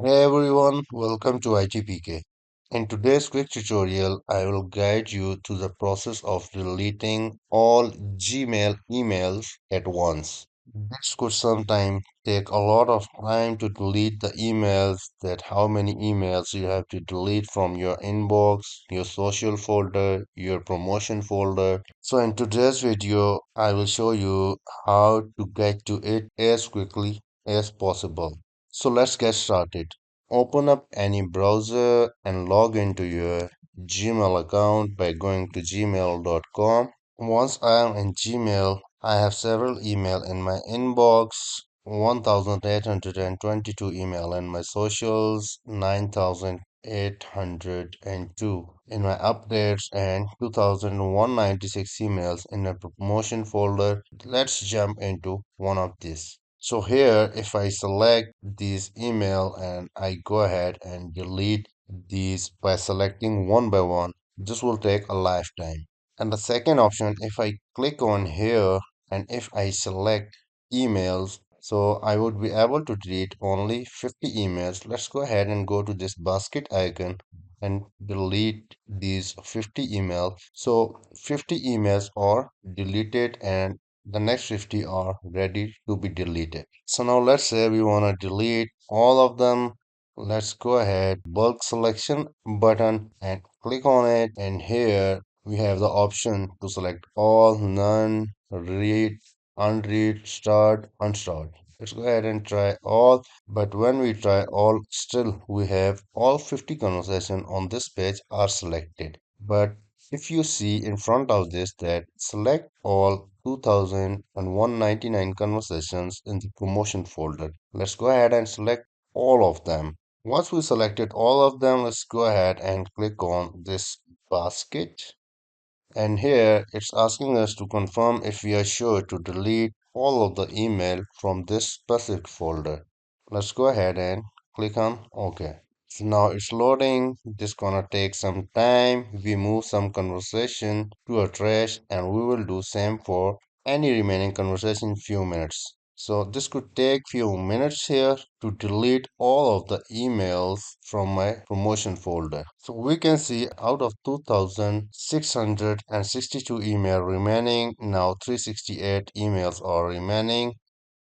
Hey everyone, welcome to ITPK. In today's quick tutorial, I will guide you through the process of deleting all Gmail emails at once. This could sometimes take a lot of time to delete the emails, that how many emails you have to delete from your inbox, your social folder, your promotion folder. So in today's video, I will show you how to get to it as quickly as possible. So let's get started. Open up any browser and log into your Gmail account by going to gmail.com. Once I am in Gmail, I have several email in my inbox, 1822 email in my socials, 9802 in my updates, and 2196 emails in a promotion folder. Let's jump into one of these. So here, if I select this email and I go ahead and delete these by selecting one by one, this will take a lifetime. And the second option, if I click on here and if I select emails, so I would be able to delete only 50 emails. Let's go ahead and go to this basket icon and delete these 50 emails. So 50 emails are deleted and the next 50 are ready to be deleted. So now let's say we want to delete all of them. Let's go ahead, bulk selection button and click on it, and here we have the option to select all, none, read, unread, start, unstart. Let's go ahead and try all, but when we try all, still we have all 50 conversations on this page are selected. But if you see in front of this that select all 2199 conversations in the promotion folder. Let's go ahead and select all of them. Once we selected all of them, let's go ahead and click on this basket. And here it's asking us to confirm if we are sure to delete all of the email from this specific folder. Let's go ahead and click on OK. So now it's loading. This gonna take some time. We move some conversation to a trash and we will do same for any remaining conversation in few minutes. So this could take few minutes here to delete all of the emails from my promotion folder. So we can see out of 2662 email remaining, now 368 emails are remaining.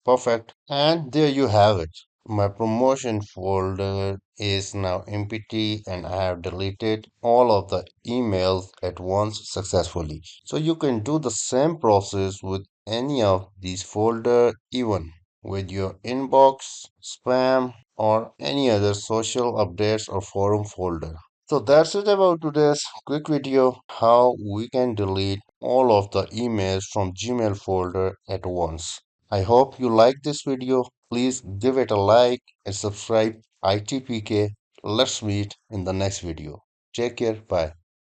Perfect. And there you have it. My promotion folder is now empty and I have deleted all of the emails at once successfully. So you can do the same process with any of these folder, even with your inbox, spam, or any other social updates or forum folder. So that's it about today's quick video, how we can delete all of the emails from Gmail folder at once. I hope you like this video. Please give it a like and subscribe ITPK. Let's meet in the next video. Take care. Bye.